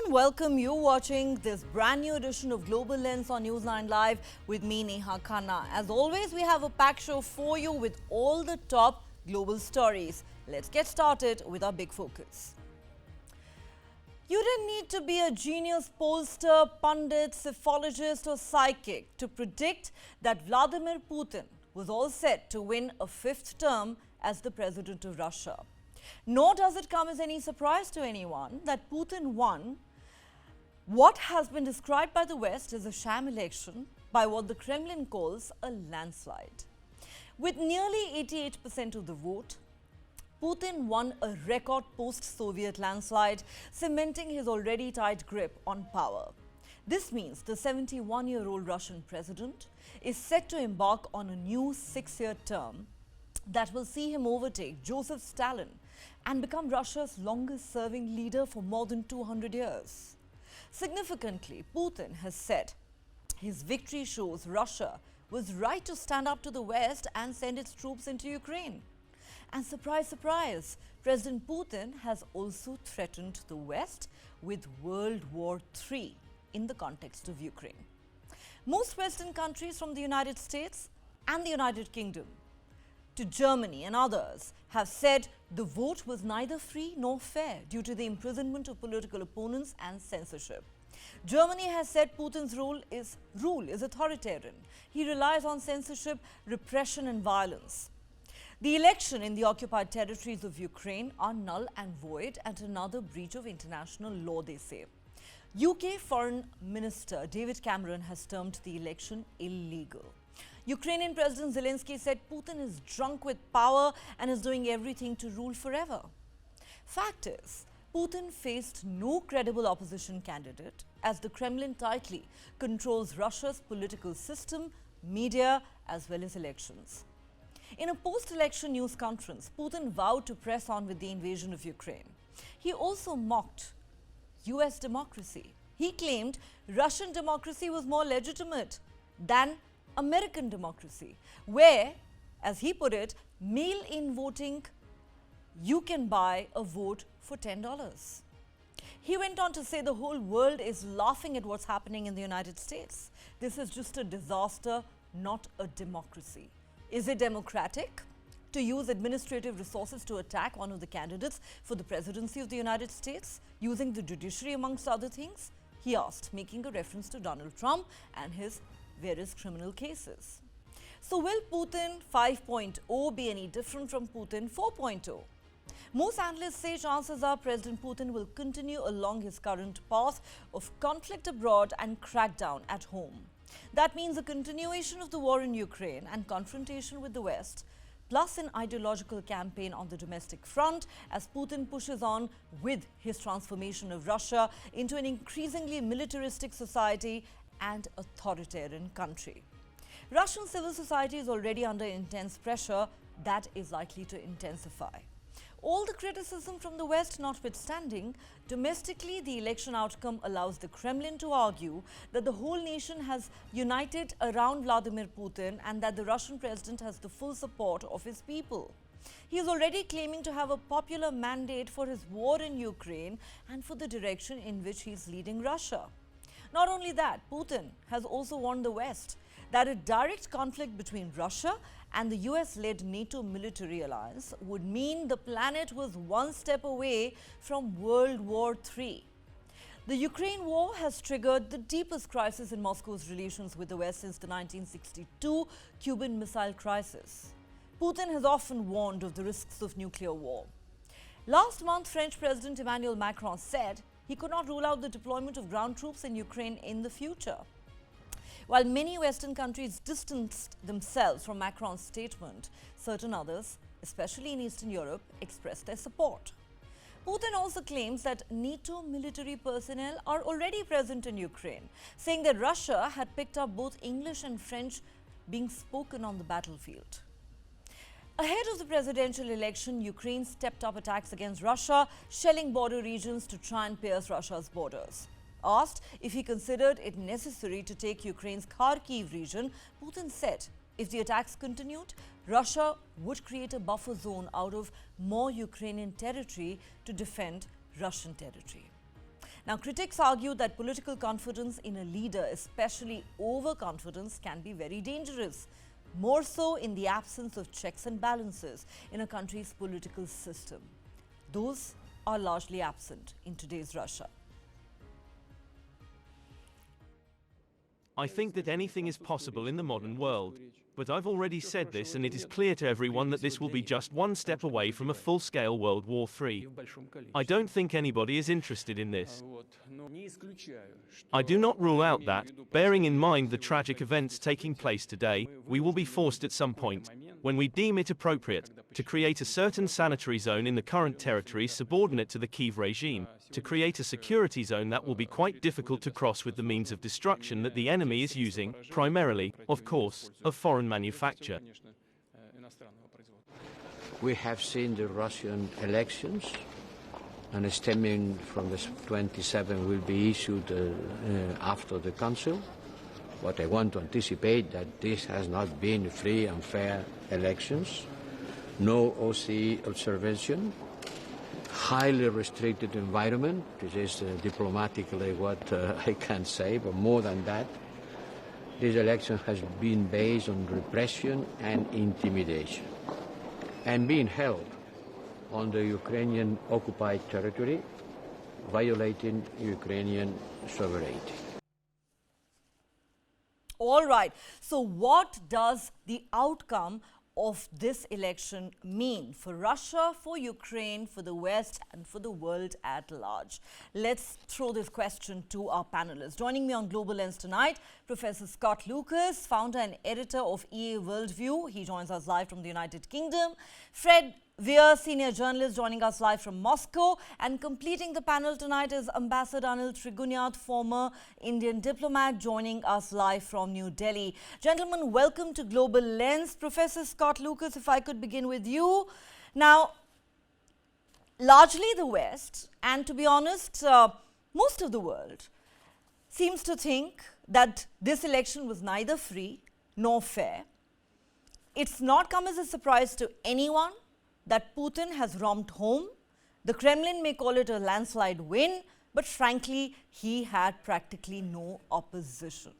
welcome you watching this brand new edition of Global Lens on News9 Live with me, Neha Khanna. As always, we have a packed show for you with all the top global stories. Let's get started with our big focus. You didn't need to be a genius pollster, pundit, psephologist or psychic to predict that Vladimir Putin was all set to win a fifth term as the president of Russia. Nor does it come as any surprise to anyone that Putin won what has been described by the West as a sham election by what the Kremlin calls a landslide. With nearly 88% of the vote, Putin won a record post-Soviet landslide, cementing his already tight grip on power. This means the 71-year-old Russian president is set to embark on a new 6-year term that will see him overtake Joseph Stalin and become Russia's longest-serving leader for more than 200 years. Significantly, Putin has said his victory shows Russia was right to stand up to the West and send its troops into Ukraine. And surprise, surprise, President Putin has also threatened the West with World War III in the context of Ukraine. Most Western countries, from the United States and the United Kingdom to Germany and others, have said the vote was neither free nor fair due to the imprisonment of political opponents and censorship. Germany has said Putin's rule is authoritarian. He relies on censorship, repression and violence. The election in the occupied territories of Ukraine are null and void and another breach of international law, they say. UK Foreign Minister David Cameron has termed the election illegal. Ukrainian President Zelensky said Putin is drunk with power and is doing everything to rule forever. Fact is, Putin faced no credible opposition candidate as the Kremlin tightly controls Russia's political system, media as well as elections. In a post-election news conference, Putin vowed to press on with the invasion of Ukraine. He also mocked US democracy. He claimed Russian democracy was more legitimate than American democracy, where, as he put it, mail-in voting, you can buy a vote for $10. He went on to say the whole world is laughing at what's happening in the United States. This is just a disaster, not a democracy. Is it democratic to use administrative resources to attack one of the candidates for the presidency of the United States, using the judiciary amongst other things? He asked, making a reference to Donald Trump and his various criminal cases. So will Putin 5.0 be any different from Putin 4.0? Most analysts say chances are President Putin will continue along his current path of conflict abroad and crackdown at home. That means a continuation of the war in Ukraine and confrontation with the West, plus an ideological campaign on the domestic front as Putin pushes on with his transformation of Russia into an increasingly militaristic society and authoritarian country. Russian civil society is already under intense pressure that is likely to intensify. All the criticism from the West notwithstanding, domestically the election outcome allows the Kremlin to argue that the whole nation has united around Vladimir Putin and that the Russian president has the full support of his people. He is already claiming to have a popular mandate for his war in Ukraine and for the direction in which he is leading Russia. Not only that, Putin has also warned the West that a direct conflict between Russia and the US-led NATO military alliance would mean the planet was one step away from World War III. The Ukraine war has triggered the deepest crisis in Moscow's relations with the West since the 1962 Cuban Missile Crisis. Putin has often warned of the risks of nuclear war. Last month, French President Emmanuel Macron said he could not rule out the deployment of ground troops in Ukraine in the future. While many Western countries distanced themselves from Macron's statement, certain others, especially in Eastern Europe, expressed their support. Putin also claims that NATO military personnel are already present in Ukraine, saying that Russia had picked up both English and French being spoken on the battlefield. Ahead of the presidential election, Ukraine stepped up attacks against Russia, shelling border regions to try and pierce Russia's borders. Asked if he considered it necessary to take Ukraine's Kharkiv region, Putin said if the attacks continued, Russia would create a buffer zone out of more Ukrainian territory to defend Russian territory. Now, critics argue that political confidence in a leader, especially overconfidence, can be very dangerous. More so in the absence of checks and balances in a country's political system. Those are largely absent in today's Russia. I think that anything is possible in the modern world. But I've already said this, and it is clear to everyone that this will be just one step away from a full-scale World War III. I don't think anybody is interested in this. I do not rule out that, bearing in mind the tragic events taking place today, we will be forced at some point, when we deem it appropriate, to create a certain sanitary zone in the current territory subordinate to the Kyiv regime, to create a security zone that will be quite difficult to cross with the means of destruction that the enemy is using, primarily, of course, of foreign manufacture. We have seen the Russian elections, and a statement from the 27 will be issued after the Council. But I want to anticipate that this has not been free and fair elections, no OSCE observation, highly restricted environment. This is diplomatically what I can say, but more than that, this election has been based on repression and intimidation and being held on the Ukrainian occupied territory, violating Ukrainian sovereignty. All right. So what does the outcome of this election mean for Russia, for Ukraine, for the West, and for the world at large? Let's throw this question to our panelists. Joining me on Global Lens tonight, Professor Scott Lucas, founder and editor of EA Worldview. He joins us live from the United Kingdom. Fred Weir, senior journalist, joining us live from Moscow. And completing the panel tonight is Ambassador Anil Trigunyat, former Indian diplomat, joining us live from New Delhi. Gentlemen, welcome to Global Lens. Professor Scott Lucas, if I could begin with you. Now, largely the West, and to be honest, most of the world, seems to think that this election was neither free nor fair. It's not come as a surprise to anyone that Putin has romped home. The Kremlin may call it a landslide win, but frankly, he had practically no opposition.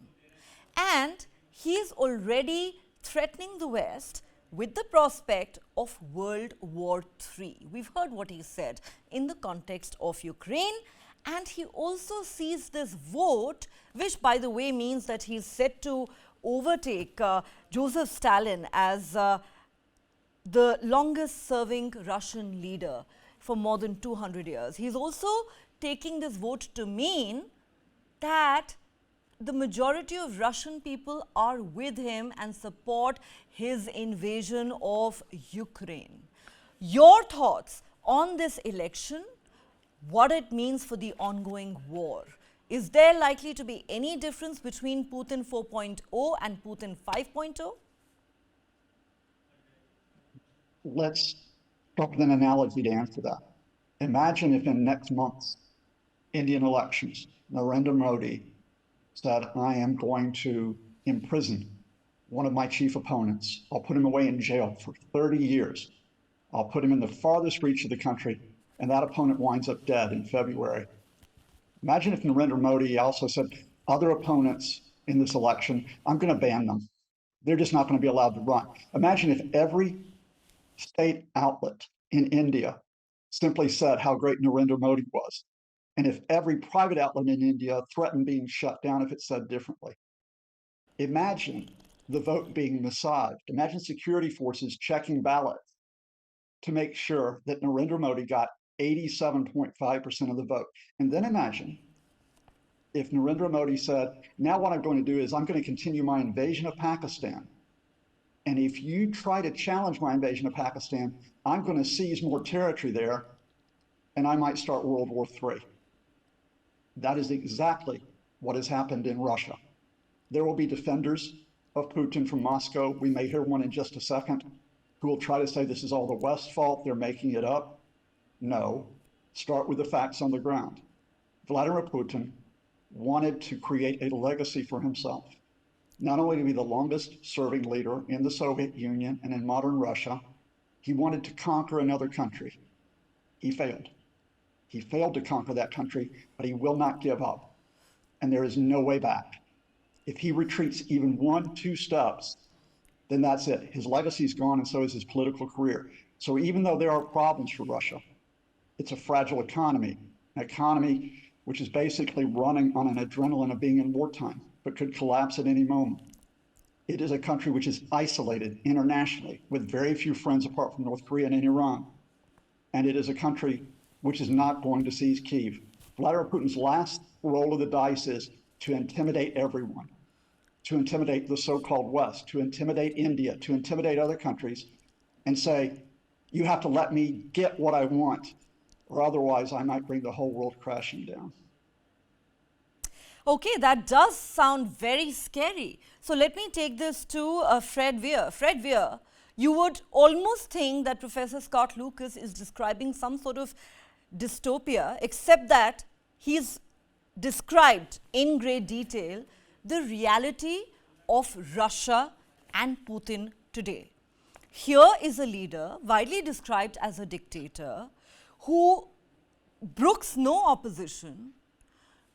And he is already threatening the West with the prospect of World War III. We've heard what he said in the context of Ukraine, and he also sees this vote, which by the way means that he's set to overtake Joseph Stalin as the longest serving Russian leader for more than 200 years. He's also taking this vote to mean that the majority of Russian people are with him and support his invasion of Ukraine. Your thoughts on this election, what it means for the ongoing war? Is there likely to be any difference between Putin 4.0 and Putin 5.0? Let's start with an analogy to answer that. Imagine if in next month's Indian elections, Narendra Modi said, I am going to imprison one of my chief opponents. I'll put him away in jail for 30 years. I'll put him in the farthest reach of the country, and that opponent winds up dead in February. Imagine if Narendra Modi also said, other opponents in this election, I'm going to ban them. They're just not going to be allowed to run. Imagine if every state outlet in India simply said how great Narendra Modi was. And if every private outlet in India threatened being shut down if it said differently. Imagine the vote being massaged. Imagine security forces checking ballots to make sure that Narendra Modi got 87.5% of the vote. And then imagine if Narendra Modi said, now what I'm going to do is I'm going to continue my invasion of Pakistan. And if you try to challenge my invasion of Pakistan, I'm going to seize more territory there, and I might start World War III. That is exactly what has happened in Russia. There will be defenders of Putin from Moscow. We may hear one in just a second, who will try to say this is all the West's fault, they're making it up. No, start with the facts on the ground. Vladimir Putin wanted to create a legacy for himself. Not only to be the longest serving leader in the Soviet Union and in modern Russia, he wanted to conquer another country. He failed. He failed to conquer that country, but he will not give up. And there is no way back. If he retreats even 1-2 steps, then that's it. His legacy is gone, and so is his political career. So even though there are problems for Russia, it's a fragile economy, an economy which is basically running on an adrenaline of being in wartime, but could collapse at any moment. It is a country which is isolated internationally with very few friends apart from North Korea and Iran. And it is a country which is not going to seize Kyiv. Vladimir Putin's last roll of the dice is to intimidate everyone, to intimidate the so-called West, to intimidate India, to intimidate other countries, and say, you have to let me get what I want, or otherwise I might bring the whole world crashing down. Okay, that does sound very scary. So let me take this to Fred Weir. Fred Weir, you would almost think that Professor Scott Lucas is describing some sort of dystopia, except that he's described in great detail the reality of Russia and Putin today. Here is a leader widely described as a dictator who brooks no opposition.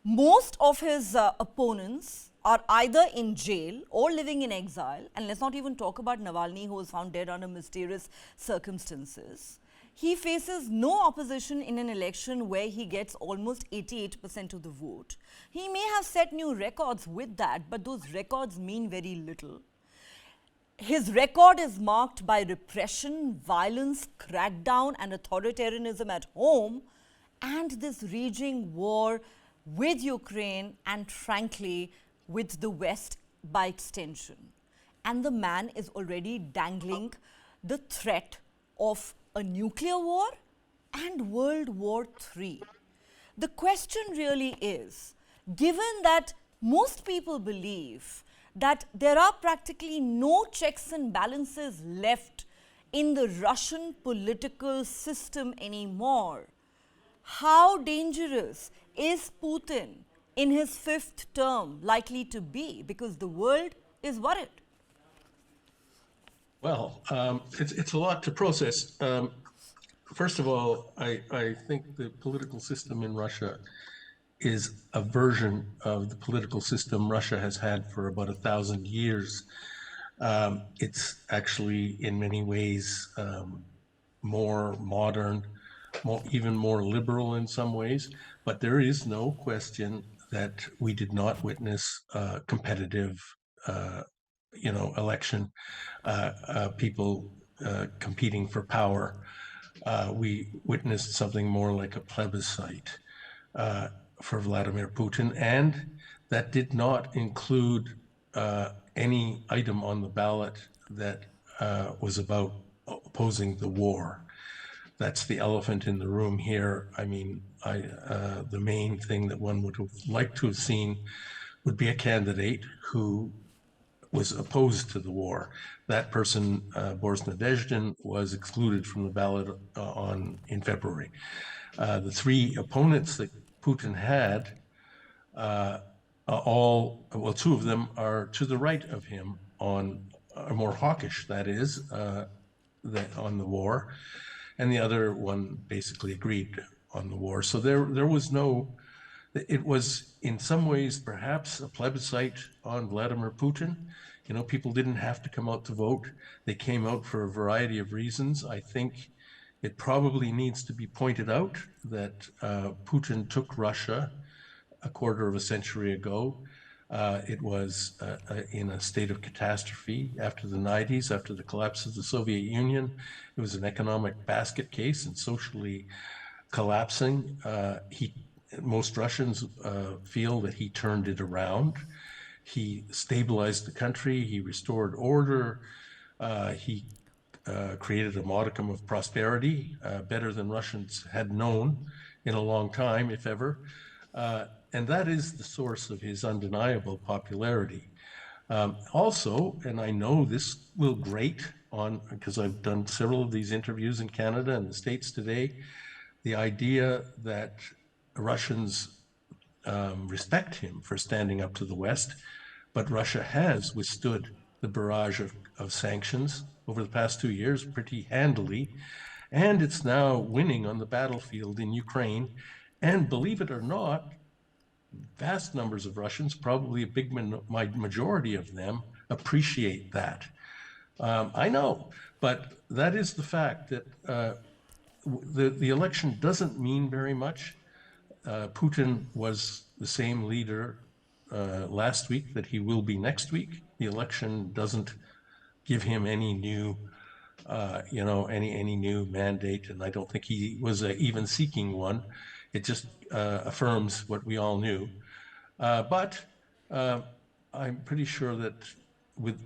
Most of his opponents are either in jail or living in exile, and let's not even talk about Navalny, who was found dead under mysterious circumstances. He faces no opposition in an election where he gets almost 88% of the vote. He may have set new records with that, but those records mean very little. His record is marked by repression, violence, crackdown, and authoritarianism at home, and this raging war with Ukraine and, frankly, with the West by extension. And the man is already dangling the threat of a nuclear war and World War III. The question really is, given that most people believe that there are practically no checks and balances left in the Russian political system anymore, how dangerous is Putin in his 5th term likely to be? Because the world is worried. Well, it's a lot to process. First of all, I think the political system in Russia is a version of the political system Russia has had for about 1,000 years. It's actually, in many ways, more modern, even more liberal in some ways. But there is no question that we did not witness competitive, election, people competing for power. We witnessed something more like a plebiscite for Vladimir Putin, and that did not include any item on the ballot that was about opposing the war. That's the elephant in the room here. I mean, the main thing that one would have liked to have seen would be a candidate who was opposed to the war. That person, Boris Nadezhdin, was excluded from the ballot in February. The 3 opponents that Putin had, 2 of them are to the right of him, are more hawkish, that is, on the war, and the other one basically agreed on the war. So there was no, it was in some ways perhaps a plebiscite on Vladimir Putin. People didn't have to come out to vote. They came out for a variety of reasons. I think it probably needs to be pointed out that Putin took Russia a quarter of a century ago. It was in a state of catastrophe after the 90s, after the collapse of the Soviet Union. It was an economic basket case and socially collapsing. Most Russians feel that he turned it around. He stabilized the country. He restored order. He created a modicum of prosperity, better than Russians had known in a long time, if ever. And that is the source of his undeniable popularity. Also, and I know this will grate on, because I've done several of these interviews in Canada and the States today, the idea that Russians respect him for standing up to the West, but Russia has withstood the barrage of sanctions over the past 2 years pretty handily. and it's now winning on the battlefield in Ukraine. And believe it or not, vast numbers of Russians, probably a big majority of them, appreciate that. I know, but that is the fact that the election doesn't mean very much. Putin was the same leader last week that he will be next week. The election doesn't give him any new, any new mandate, and I don't think he was even seeking one. It just affirms what we all knew. But I'm pretty sure that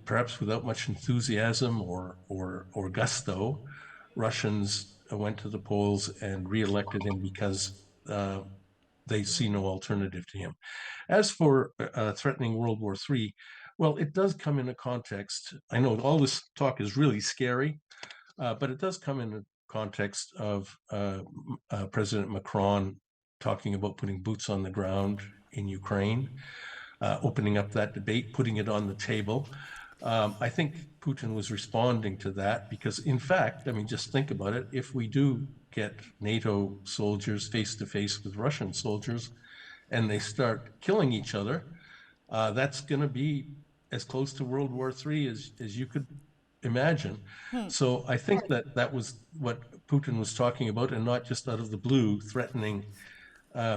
perhaps without much enthusiasm or gusto, Russians went to the polls and reelected him because they see no alternative to him. As for threatening World War III, well, it does come in a context. I know all this talk is really scary, but it does come in a context of President Macron talking about putting boots on the ground in Ukraine, opening up that debate, putting it on the table. I think Putin was responding to that because, in fact, I mean, just think about it. If we do get NATO soldiers face to face with Russian soldiers and they start killing each other, that's going to be as close to World War III as you could imagine. So I think that was what Putin was talking about, and not just out of the blue threatening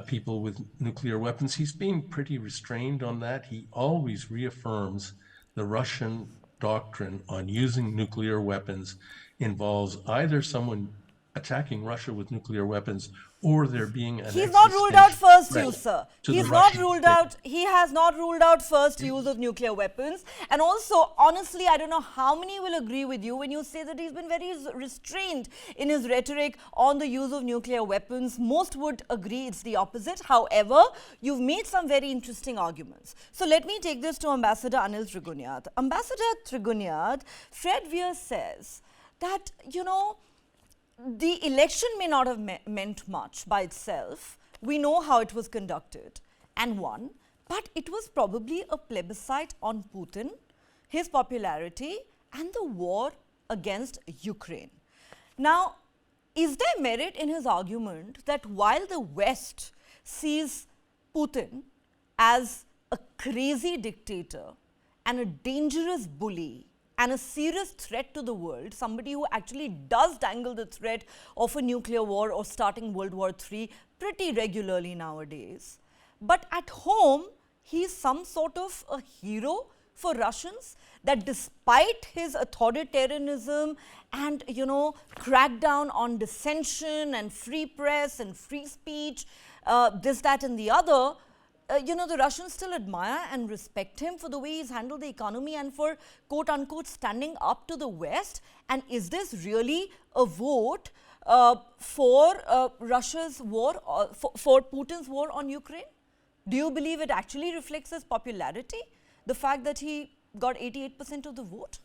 people with nuclear weapons. He's being pretty restrained on that. He always reaffirms the Russian doctrine on using nuclear weapons involves either someone attacking Russia with nuclear weapons or there being an He's not ruled out first threat use, sir. to He's the not Russian ruled state. out. He has not ruled out first use of nuclear weapons. And also, honestly, I don't know how many will agree with you when you say that he's been very restrained in his rhetoric on the use of nuclear weapons. Most would agree it's the opposite. However, you've made some very interesting arguments. So let me take this to Ambassador Anil Trigunyad. Ambassador Trigunyad, Fred Weir says that, you know, the election may not have meant much by itself. We know how it was conducted and won, but it was probably a plebiscite on Putin, his popularity, and the war against Ukraine. Now, is there merit in his argument that while the West sees Putin as a crazy dictator and a dangerous bully and a serious threat to the world, somebody who actually does dangle the threat of a nuclear war or starting World War III pretty regularly nowadays, but at home, he's some sort of a hero for Russians, that despite his authoritarianism and, you know, crackdown on dissension and free press and free speech, this, that and the other, you know, the Russians still admire and respect him for the way he's handled the economy and for, quote unquote, standing up to the West. And is this really a vote for Russia's war, for Putin's war on Ukraine? Do you believe it actually reflects his popularity, the fact that he got 88% of the vote?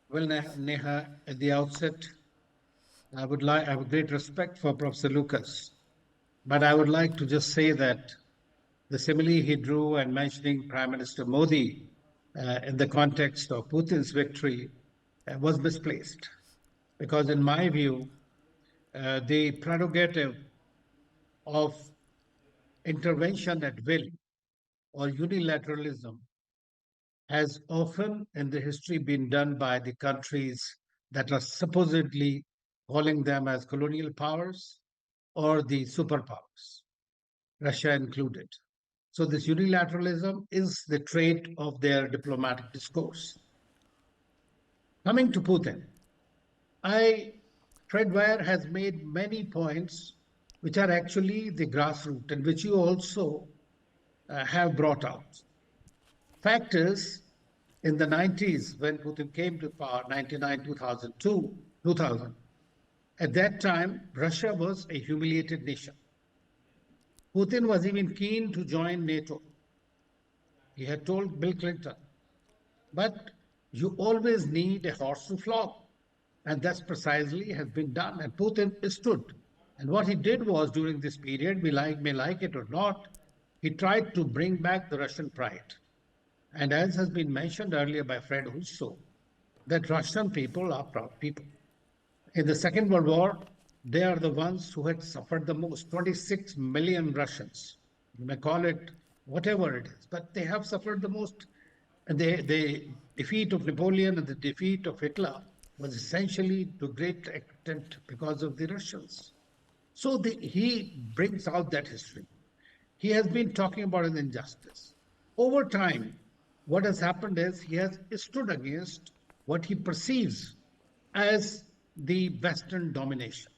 Well, Neha, at the outset, I have great respect for Professor Lucas. But I would like to just say that the simile he drew and mentioning Prime Minister Modi in the context of Putin's victory was misplaced. Because in my view, the prerogative of intervention at will or unilateralism has often in the history been done by the countries that are supposedly calling them as colonial powers or the superpowers, Russia included. So this unilateralism is the trait of their diplomatic discourse. Coming to Putin, Fred Weir has made many points which are actually the grassroots and which you also have brought out. Fact is, in the 90s, when Putin came to power, 99, 2000, at that time, Russia was a humiliated nation. Putin was even keen to join NATO. He had told Bill Clinton, but you always need a horse to flog. And that's precisely has been done. And Putin stood. And what he did was during this period, we may like it or not, he tried to bring back the Russian pride. And as has been mentioned earlier by Fred also, that Russian people are proud people. In the Second World War, they are the ones who had suffered the most. 26 million Russians. You may call it whatever it is, but they have suffered the most. And the defeat of Napoleon and the defeat of Hitler was essentially to a great extent because of the Russians. So he brings out that history. He has been talking about an injustice. Over time, what has happened is he has stood against what he perceives as the Western domination.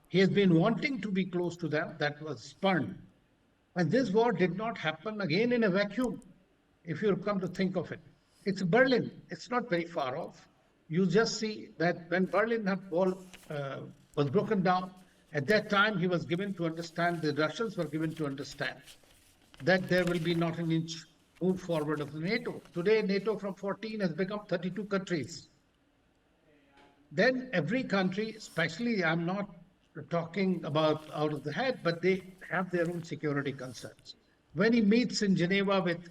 He has been wanting to be close to them. That was spurned. And this war did not happen again in a vacuum, if you come to think of it. It's Berlin. It's not very far off. You just see that when Berlin Wall was broken down, at that time he was given to understand, the Russians were given to understand that there will be not an inch move forward of the NATO. Today, NATO from 14 has become 32 countries. Then every country, especially, I'm not talking about out of the head, but they have their own security concerns. When he meets in Geneva with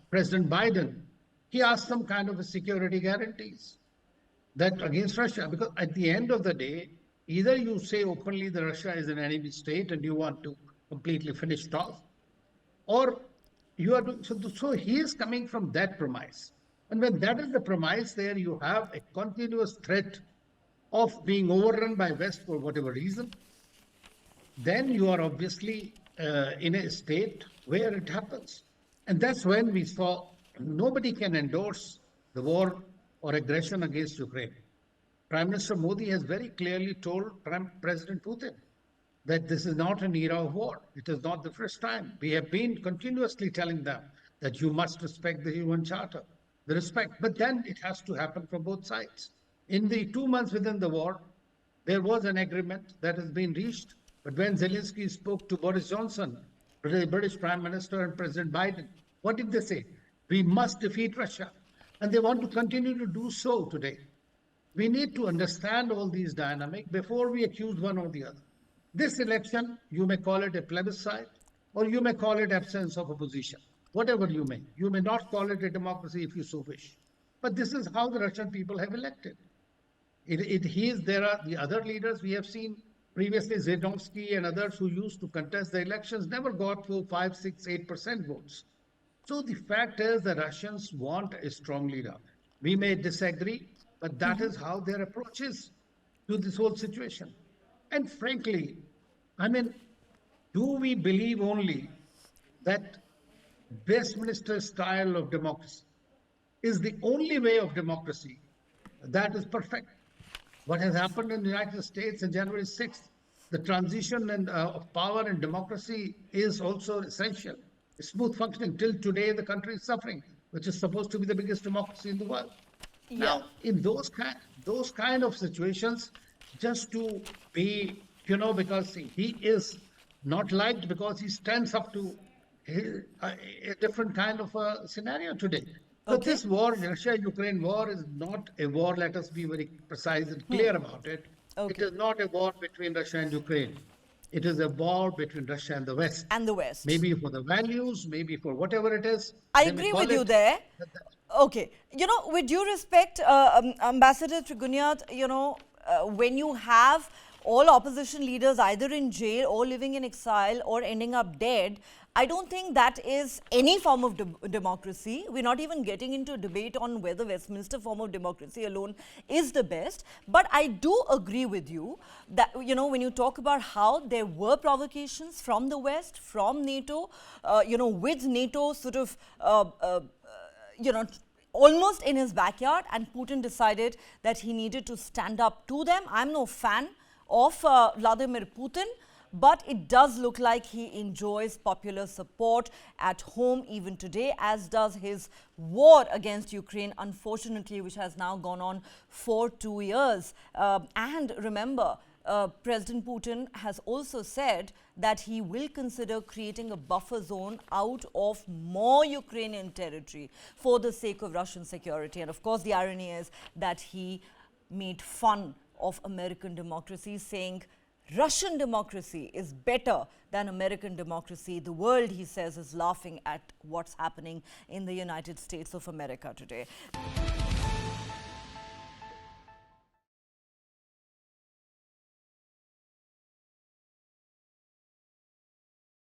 President Biden, he asks some kind of a security guarantees that against Russia, because at the end of the day, either you say openly that Russia is an enemy state and you want to completely finish it off, or you are doing, so he is coming from that premise. And when that is the premise, there you have a continuous threat of being overrun by West for whatever reason, then you are obviously in a state where it happens. And that's when we saw nobody can endorse the war or aggression against Ukraine. Prime Minister Modi has very clearly told President Putin that this is not an era of war. It is not the first time. We have been continuously telling them that you must respect the UN Charter, the respect. But then it has to happen from both sides. In the 2 months within the war, there was an agreement that has been reached. But when Zelensky spoke to Boris Johnson, the British Prime Minister, and President Biden, what did they say? We must defeat Russia. And they want to continue to do so today. We need to understand all these dynamics before we accuse one or the other. This election, you may call it a plebiscite, or you may call it absence of opposition, whatever you may. You may not call it a democracy if you so wish. But this is how the Russian people have elected. There are the other leaders we have seen previously, Zhirinovsky and others who used to contest the elections, never got to 5, 6, 8% votes. So the fact is the Russians want a strong leader. We may disagree, but that is how their approach is to this whole situation. And frankly, I mean, do we believe only that Westminster style of democracy is the only way of democracy that is perfect? What has happened in the United States on January 6th, the transition of power and democracy is also essential. Smooth functioning. Till today, the country is suffering, which is supposed to be the biggest democracy in the world. Yeah. Now, in those kind of situations, just to be, because he is not liked because he stands up to a different kind of a scenario today. But this war, Russia-Ukraine war, is not a war, let us be very precise and clear about it. It is not a war between Russia and Ukraine. It is a war between Russia and the West. And the West. Maybe for the values, maybe for whatever it is. I agree with you there. Okay. With due respect, Ambassador Trigunyat, when you have all opposition leaders either in jail or living in exile or ending up dead, I don't think that is any form of democracy. We're not even getting into a debate on whether Westminster form of democracy alone is the best. But I do agree with you that, when you talk about how there were provocations from the West, from NATO, with NATO sort of, almost in his backyard, and Putin decided that he needed to stand up to them. I'm no fan of Vladimir Putin, but it does look like he enjoys popular support at home even today, as does his war against Ukraine, unfortunately, which has now gone on for 2 years. And remember, President Putin has also said that he will consider creating a buffer zone out of more Ukrainian territory for the sake of Russian security. And of course, the irony is that he made fun of American democracy, saying Russian democracy is better than American democracy. The world, he says, is laughing at what's happening in the United States of America today.